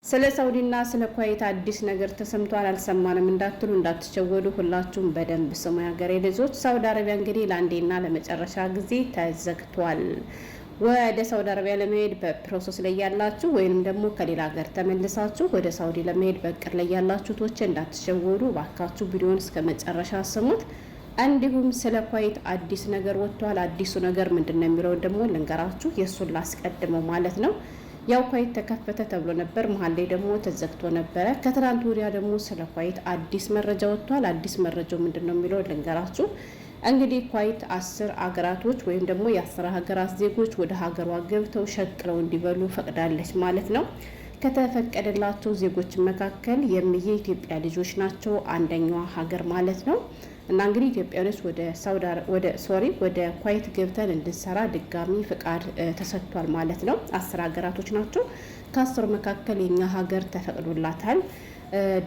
ስለ ሳውዲና ስለ ኩዌት አዲስ ነገር ተሰምቷል አልሰማንም እንዳትሉ እንዳትቸወዱ ሁላችሁም በደንብ ስሙ ያገሬ ልጆች። ሳውዲ አረቢያ እንግዲህ ለአንዴና ለመጨረሻ ጊዜ ተዘግቷል። ወደ ሳውዲ አረቢያ ለመሄድ በፕሮሰስ ላይ ያላችሁ ወይንም ደግሞ ከሌላ ሀገር ተመልሳችሁ ወደ ሳውዲ ለመሄድ በቅር ላይ ያላችሁ ቶቼ እንዳትቸወዱ ባካችሁ ቪዲዮውን እስከ መጨረሻ ስሙት። እንዲሁም ስለ ኩዌት አዲስ ነገር ወጥቷል። አዲሱ ነገር ምንድነው የሚለው ደግሞ ልንገራችሁ። የሱን ላስቀድመው ማለት ነው። ያው ኩዌት ተከፈተ ተብሎ ነበር፣ መሀል ላይ ደግሞ ተዘግቶ ነበረ። ከትናንት ወዲያ ደግሞ ስለ ኩዌት አዲስ መረጃ ወጥቷል። አዲስ መረጃው ምንድነው የሚለው ልንገራችሁ። እንግዲህ ኩዌት 10 አገራቶች ወይም ደግሞ የ10 ሀገራት ዜጎች ወደ ሀገሯ ገብተው ሸቅለው እንዲበሉ ፈቅዳለች ማለት ነው። ከተፈቀደላቸው ዜጎች መካከል የኢትዮጵያ ልጆች ናቸው አንደኛዋ ሀገር ማለት ነው። እና እንግዲህ ኢትዮጵያውያኖች ወደ ኩዌት ገብተን እንድንሰራ ድጋሚ ፍቃድ ተሰጥቷል ማለት ነው። 10 ሀገራቶች ናቸው። ከ10 መካከል የኛ ሀገር ተፈቅዶላታል።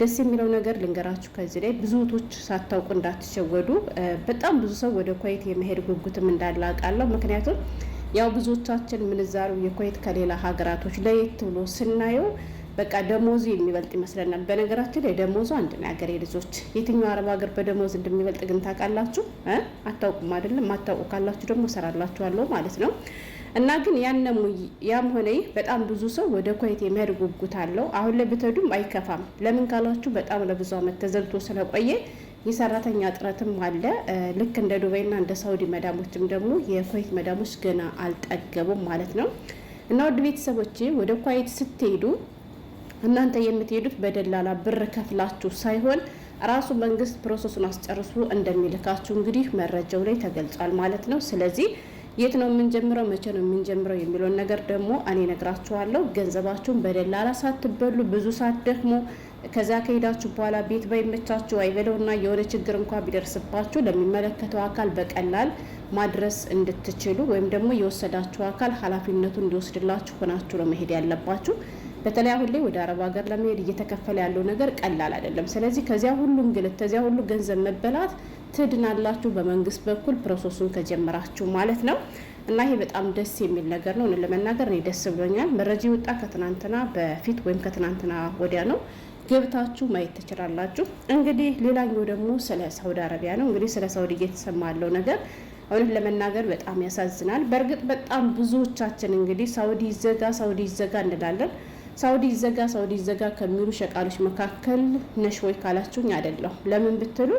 ደስ የሚለው ነገር ልንገራችሁ። ከዚህ ላይ ብዙዎች ሳታውቁ እንዳትሸወዱ። በጣም ብዙ ሰው ወደ ኩዌት የመሄድ ጉጉትም እንዳለ አውቃለሁ። ምክንያቱም ያው ብዙዎቻችን ምንዛሬው የኩዌት ከሌላ ሀገራቶች ለየት ብሎ ስናየው በቃ ደሞዙ የሚበልጥ ይመስለናል። በነገራችን ላይ ደሞዙ አንድ ነው ያገሬ ልጆች። የትኛው አረብ ሀገር በደሞዝ እንደሚበልጥ ግን ታውቃላችሁ? አታውቁም አይደለም? ማታውቁ ካላችሁ ደግሞ እሰራላችኋለሁ ማለት ነው። እና ግን ያም ሆነ ይህ በጣም ብዙ ሰው ወደ ኩዌት የሚሄድ ጉጉት አለው። አሁን ላይ ብትሄዱም አይከፋም። ለምን ካላችሁ በጣም ለብዙ ዓመት ተዘግቶ ስለቆየ የሰራተኛ እጥረትም አለ። ልክ እንደ ዱባይና እንደ ሳውዲ መዳሞችም ደግሞ የኩዌት መዳሞች ገና አልጠገቡም ማለት ነው። እና ውድ ቤተሰቦቼ ወደ ኩዌት ስትሄዱ እናንተ የምትሄዱት በደላላ ብር ከፍላችሁ ሳይሆን ራሱ መንግስት ፕሮሰሱን አስጨርሱ እንደሚልካችሁ እንግዲህ መረጃው ላይ ተገልጿል ማለት ነው። ስለዚህ የት ነው የምንጀምረው፣ መቼ ነው የምንጀምረው የሚለውን ነገር ደግሞ እኔ ነግራችኋለሁ። ገንዘባችሁን በደላላ ሳትበሉ ብዙ ሳትደክሙ ከዛ ከሄዳችሁ በኋላ ቤት ባይመቻችሁ አይበለውና የሆነ ችግር እንኳን ቢደርስባችሁ ለሚመለከተው አካል በቀላል ማድረስ እንድትችሉ ወይም ደግሞ የወሰዳችሁ አካል ኃላፊነቱን እንዲወስድላችሁ ሆናችሁ ነው መሄድ ያለባችሁ። በተለይ አሁን ላይ ወደ አረብ ሀገር ለመሄድ እየተከፈለ ያለው ነገር ቀላል አይደለም። ስለዚህ ከዚያ ሁሉ እንግልት ከዚያ ሁሉ ገንዘብ መበላት ትድናላችሁ በመንግስት በኩል ፕሮሰሱን ከጀመራችሁ ማለት ነው። እና ይሄ በጣም ደስ የሚል ነገር ነው። ለመናገር እኔ ደስ ብሎኛል። መረጃ ወጣ ከትናንትና በፊት ወይም ከትናንትና ወዲያ ነው። ገብታችሁ ማየት ትችላላችሁ። እንግዲህ ሌላኛው ደግሞ ስለ ሳውዲ አረቢያ ነው። እንግዲህ ስለ ሳውዲ እየተሰማ ያለው ነገር አሁን ለመናገር በጣም ያሳዝናል። በእርግጥ በጣም ብዙዎቻችን እንግዲህ ሳውዲ ይዘጋ እንላለን። ሳውዲ ይዘጋ ከሚሉ ሸቃሎች መካከል ነሽ ወይ ካላችሁኝ አይደለም። ለምን ብትሉ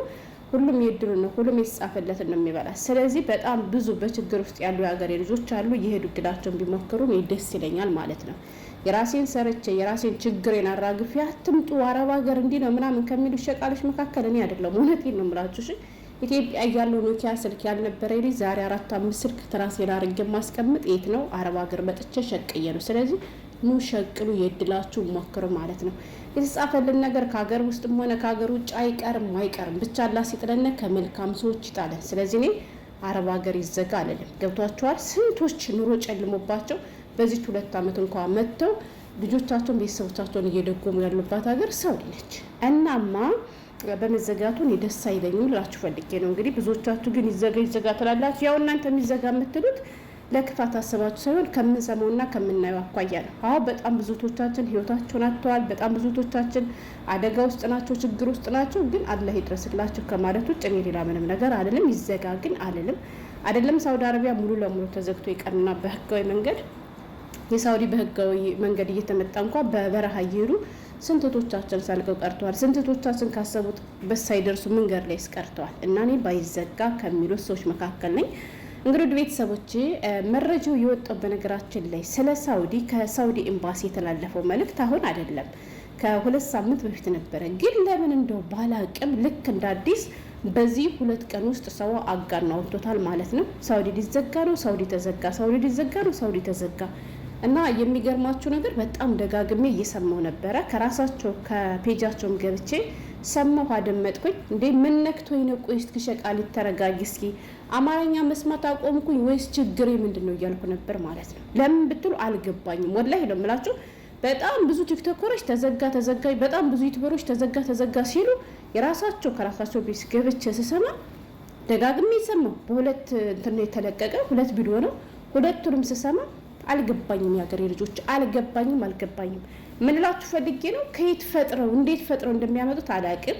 ሁሉም የድሩ ነው፣ ሁሉም የተጻፈለትን ነው የሚበላ። ስለዚህ በጣም ብዙ በችግር ውስጥ ያሉ የሀገሬ ልጆች አሉ። የሄዱ እድላቸውን ቢሞክሩ ደስ ይለኛል ማለት ነው። የራሴን ሰርቼ የራሴን ችግሬን አራግፌ አትምጡ አረብ ሀገር እንዲህ ነው ምናምን ከሚሉ ሸቃሎች መካከል እኔ አይደለም። እውነቴን ነው የምላችሁ። ኢትዮጵያ ያለው ኖኪያ ስልክ ያልነበረ ልጅ ዛሬ 4-5 ስልክ ትራሴን አድርጌ ማስቀምጥ የት ነው አረብ ሀገር መጥቼ ሸቅዬ ነው። ስለዚህ ኑ ሸቅሉ፣ የድላችሁ ሞክሩ ማለት ነው። የተጻፈልን ነገር ከሀገር ውስጥም ሆነ ከሀገር ውጭ አይቀርም። ብቻ አላህ ሲጥለን ከመልካም ሰዎች ይጣለን። ስለዚህ እኔ አረብ ሀገር ይዘጋ አለልም። ገብቷቸዋል። ስንቶች ኑሮ ጨልሞባቸው በዚህ 2 ዓመት እንኳን መጥተው ልጆቻቸውን ቤተሰቦቻቸውን እየደጎሙ ያሉባት ሀገር ሳውዲ ነች። እናማ በመዘጋቱ እኔ ደስ አይለኝም ልላችሁ ፈልጌ ነው። እንግዲህ ብዙዎቻችሁ ግን ይዘጋ ትላላችሁ። ያው እናንተ የሚዘጋ የምትሉት ለክፋት አስባችሁ ሳይሆን ከምንሰማውና ከምናየው አኳያ ነው። አዎ በጣም ብዙቶቻችን ህይወታቸውን አጥተዋል። በጣም ብዙቶቻችን አደጋ ውስጥ ናቸው፣ ችግር ውስጥ ናቸው። ግን አላህ ይድረስላችሁ ከማለት ውጭ እኔ ሌላ ምንም ነገር አልልም። ይዘጋ ግን አልልም። አይደለም ሳውዲ አረቢያ ሙሉ ለሙሉ ተዘግቶ ይቀርና በህጋዊ መንገድ የሳውዲ በህጋዊ መንገድ እየተመጣ እንኳን በበረሃ እየሄዱ ስንቶቻችን ሳልቀው ቀርተዋል። ስንቶቻችን ካሰቡት በሳይደርሱ መንገድ ላይ ቀርተዋል። እና እኔ ባይዘጋ ከሚሉት ሰዎች መካከል ነኝ። እንግዲህ ቤተሰቦቼ መረጃው የወጣው በነገራችን ላይ ስለ ሳውዲ ከሳውዲ ኤምባሲ የተላለፈው መልእክት አሁን አይደለም ከ2 ሳምንት በፊት ነበረ። ግን ለምን እንደው ባላቅም ልክ እንደ አዲስ በዚህ 2 ቀን ውስጥ ሰው አጋና ወጥቶታል ማለት ነው። ሳውዲ ሊዘጋ ነው፣ ሳውዲ ተዘጋ፣ ሳውዲ ሊዘጋ ነው፣ ሳውዲ ተዘጋ። እና የሚገርማችሁ ነገር በጣም ደጋግሜ እየሰማው ነበረ። ከራሳቸው ከፔጃቸውም ገብቼ ሰማሁ፣ አደመጥኩኝ። እንዴ ምን ነክቶኝ ነው? ቆይ እስኪ ሸቃሊ ተረጋጊ፣ እስኪ አማርኛ መስማት አቆምኩኝ ወይስ ችግሬ ምንድነው እያልኩ ነበር ማለት ነው። ለምን ብትሉ አልገባኝም። ወላሂ ነው የምላችሁ። በጣም ብዙ ቲክቶከሮች ተዘጋ፣ በጣም ብዙ ዩቲዩበሮች ተዘጋ ሲሉ የራሳቸው ከራሳቸው ቤት ገብቼ ስሰማ ደጋግሜ ሰማሁ። በሁለት እንትን ነው የተለቀቀ 2 ቪዲዮ ነው። ሁለቱንም ስሰማ አልገባኝም። ያገሬ ልጆች አልገባኝም። ምን እላችሁ ፈልጌ ነው ከየት ፈጥረው እንዴት ፈጥረው እንደሚያመጡት አላውቅም።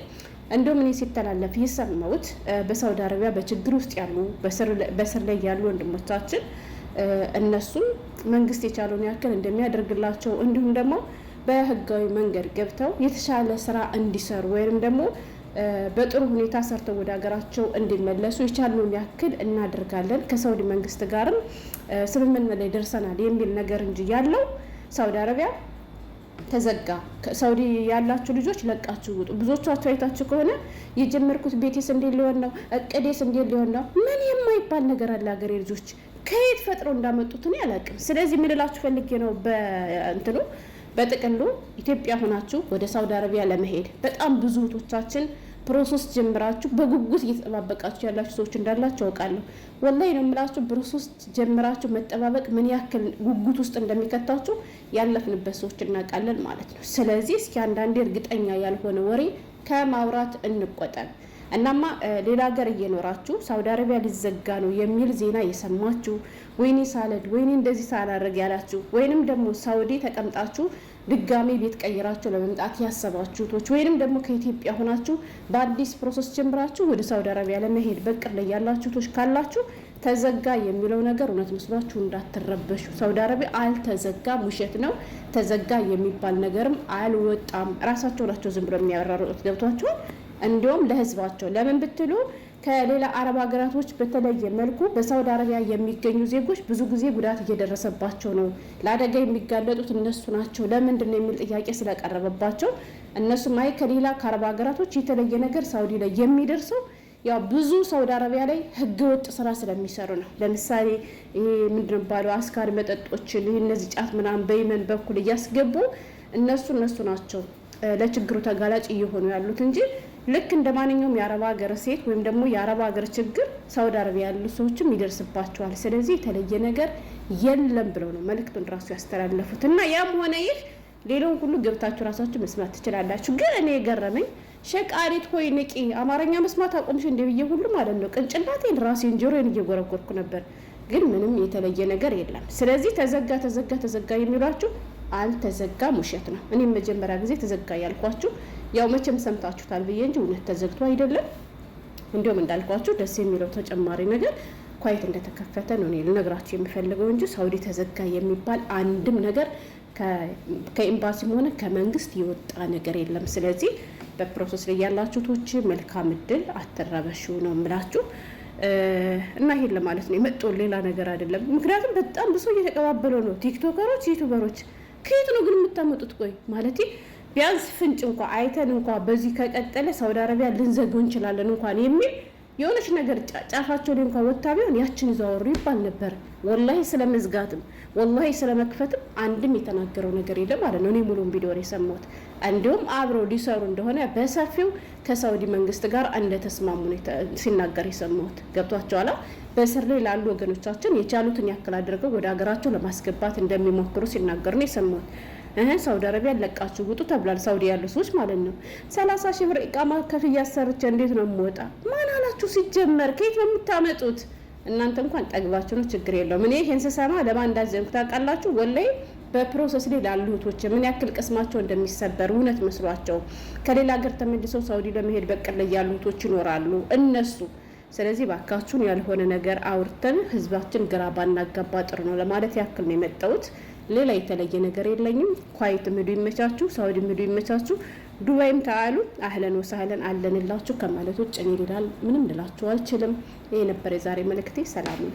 እንደውም እኔ ሲተላለፍ የሰማሁት በሳውዲ አረቢያ በችግር ውስጥ ያሉ በስር ላይ ያሉ ወንድሞቻችን እነሱም መንግስት የቻለውን ያክል እንደሚያደርግላቸው እንዲሁም ደግሞ በህጋዊ መንገድ ገብተው የተሻለ ስራ እንዲሰሩ ወይም ደግሞ በጥሩ ሁኔታ ሰርተው ወደ ሀገራቸው እንዲመለሱ የቻልነውን ያክል እናደርጋለን፣ ከሳውዲ መንግስት ጋርም ስምምነት ላይ ደርሰናል የሚል ነገር እንጂ ያለው ሳውዲ አረቢያ ተዘጋ። ሳውዲ ያላችሁ ልጆች ለቃችሁ ውጡ። ብዙዎቻችሁ አይታችሁ ከሆነ የጀመርኩት ቤቴስ እንዴት ሊሆን ነው፣ እቅዴስ እንዴት ሊሆን ነው፣ ምን የማይባል ነገር አለ። ሀገሬ ልጆች ከየት ፈጥረው እንዳመጡት እኔ አላውቅም። ስለዚህ ምን እላችሁ ፈልጌ ነው በጥቅሉ ኢትዮጵያ ሆናችሁ ወደ ሳውዲ አረቢያ ለመሄድ በጣም ብዙ እህቶቻችን ፕሮሰስ ጀምራችሁ በጉጉት እየተጠባበቃችሁ ያላችሁ ሰዎች እንዳላችሁ አውቃለሁ። ወላሂ ነው የምላችሁ፣ ፕሮሰስ ጀምራችሁ መጠባበቅ ምን ያክል ጉጉት ውስጥ እንደሚከታችሁ ያለፍንበት ሰዎች እናውቃለን ማለት ነው። ስለዚህ እስኪ አንዳንዴ እርግጠኛ ያልሆነ ወሬ ከማውራት እንቆጠብ። እናማ ሌላ ሀገር እየኖራችሁ ሳውዲ አረቢያ ሊዘጋ ነው የሚል ዜና የሰማችሁ ወይኔ ሳለድ ወይኔ እንደዚህ ሳላደርግ ያላችሁ ወይንም ደግሞ ሳውዲ ተቀምጣችሁ ድጋሜ ቤት ቀይራችሁ ለመምጣት ያሰባችሁቶች ወይንም ደግሞ ከኢትዮጵያ ሆናችሁ በአዲስ ፕሮሰስ ጀምራችሁ ወደ ሳውዲ አረቢያ ለመሄድ በቅር ላይ ያላችሁቶች ካላችሁ ተዘጋ የሚለው ነገር እውነት መስሏችሁ እንዳትረበሹ። ሳውዲ አረቢያ አልተዘጋም፣ ውሸት ነው። ተዘጋ የሚባል ነገርም አልወጣም። ራሳቸው ናቸው ዝም ብሎ የሚያራሩት። ገብቷችኋል? እንዲሁም ለህዝባቸው ለምን ብትሉ ከሌላ አረብ ሀገራቶች በተለየ መልኩ በሳውዲ አረቢያ የሚገኙ ዜጎች ብዙ ጊዜ ጉዳት እየደረሰባቸው ነው። ለአደጋ የሚጋለጡት እነሱ ናቸው። ለምንድን ነው የሚል ጥያቄ ስለቀረበባቸው እነሱም አይ ከሌላ ከአረብ ሀገራቶች የተለየ ነገር ሳውዲ ላይ የሚደርሰው ያው ብዙ ሳውዲ አረቢያ ላይ ህገወጥ ስራ ስለሚሰሩ ነው። ለምሳሌ ይሄ ምንድን ነው ባለው አስካሪ መጠጦችን እነዚህ ጫት ምናምን በየመን በኩል እያስገቡ እነሱ ናቸው ለችግሩ ተጋላጭ እየሆኑ ያሉት እንጂ ልክ እንደ ማንኛውም የአረብ ሀገር ሴት ወይም ደግሞ የአረብ ሀገር ችግር ሳውዲ አረቢያ ያሉ ሰዎችም ይደርስባቸዋል። ስለዚህ የተለየ ነገር የለም ብለው ነው መልእክቱን ራሱ ያስተላለፉት። እና ያም ሆነ ይህ ሌላውን ሁሉ ገብታችሁ ራሳችሁ መስማት ትችላላችሁ። ግን እኔ የገረመኝ ሸቃሪት ሆይ ንቂ፣ አማርኛ መስማት አቆምሽ እንደ ብዬ ሁሉ ማለት ነው ቅንጭላቴን ራሴን ጆሮዬን እየጎረጎርኩ ነበር። ግን ምንም የተለየ ነገር የለም። ስለዚህ ተዘጋ የሚሏችሁ አልተዘጋም፣ ውሸት ነው። እኔም መጀመሪያ ጊዜ ተዘጋ ያልኳችሁ ያው መቼም ሰምታችሁታል ብዬ እንጂ እውነት ተዘግቶ አይደለም። እንዲሁም እንዳልኳችሁ ደስ የሚለው ተጨማሪ ነገር ኳይት እንደተከፈተ ነው እኔ ልነግራችሁ የምፈልገው እንጂ ሳውዲ ተዘጋ የሚባል አንድም ነገር ከኤምባሲም ሆነ ከመንግስት የወጣ ነገር የለም። ስለዚህ በፕሮሰስ ላይ ያላችሁቶች መልካም እድል፣ አትረበሹ ነው የምላችሁ። እና ይሄን ለማለት ነው የመጣው፣ ሌላ ነገር አይደለም። ምክንያቱም በጣም ብዙ እየተቀባበለው ነው ቲክቶከሮች፣ ዩቲዩበሮች። ከየት ነው ግን የምታመጡት? ቆይ ማለት ቢያንስ ፍንጭ እንኳን አይተን እንኳን በዚህ ከቀጠለ ሳውዲ አረቢያ ልንዘገው እንችላለን እንኳን የሚል የሆነች ነገር ጫፋቸው ላይ እንኳን ወጣ ቢሆን ያችን ይዘዋወሩ ይባል ነበር። ወላሂ ስለመዝጋትም ወላሂ ስለመክፈትም አንድም የተናገረው ነገር የለም ማለት ነው። እኔ ሙሉን ቪዲዮ የሰማሁት እንዲሁም አብረው ሊሰሩ እንደሆነ በሰፊው ከሳውዲ መንግስት ጋር እንደተስማሙ ሲናገር የሰማሁት። ገብቷቸዋል። በስር ላይ ላሉ ወገኖቻችን የቻሉትን ያክል አድርገው ወደ ሀገራቸው ለማስገባት እንደሚሞክሩ ሲናገሩ ነው የሰማሁት። ሳውዲ አረቢያ ለቃችሁ ውጡ ተብሏል። ሳውዲ ያሉ ሰዎች ማለት ነው 30 ሺህ ብር ኢቃማ ከፍያ ሰርቼ እንዴት ነው የምወጣ? ማን አላችሁ? ሲጀመር ከየት ነው የምታመጡት? እናንተ እንኳን ጠግባችሁ ነው፣ ችግር የለውም። እኔ ይሄን ስሰማ ለማን እንዳዘንኩ ታውቃላችሁ? ወላሂ በፕሮሰስ ላይ ላሉ እህቶች ምን ያክል ቅስማቸው እንደሚሰበር እውነት መስሏቸው ከሌላ ሀገር ተመልሰው ሳውዲ ለመሄድ በቅር ላይ ያሉ እህቶች ይኖራሉ እነሱ። ስለዚህ ባካችሁን ያልሆነ ነገር አውርተን ህዝባችን ግራ ባናጋባ ጥሩ ነው ለማለት ያክል ነው የመጣሁት። ሌላ የተለየ ነገር የለኝም። ኳይት ምዱ ይመቻችሁ፣ ሳውዲ ምዱ ይመቻችሁ፣ ዱባይም ታአሉ አህለን ወሰህለን አለንላችሁ ከማለት ውጭ እኔ ምንም ልላችሁ አልችልም። ይሄ ነበር የዛሬ መልእክቴ። ሰላም ነው።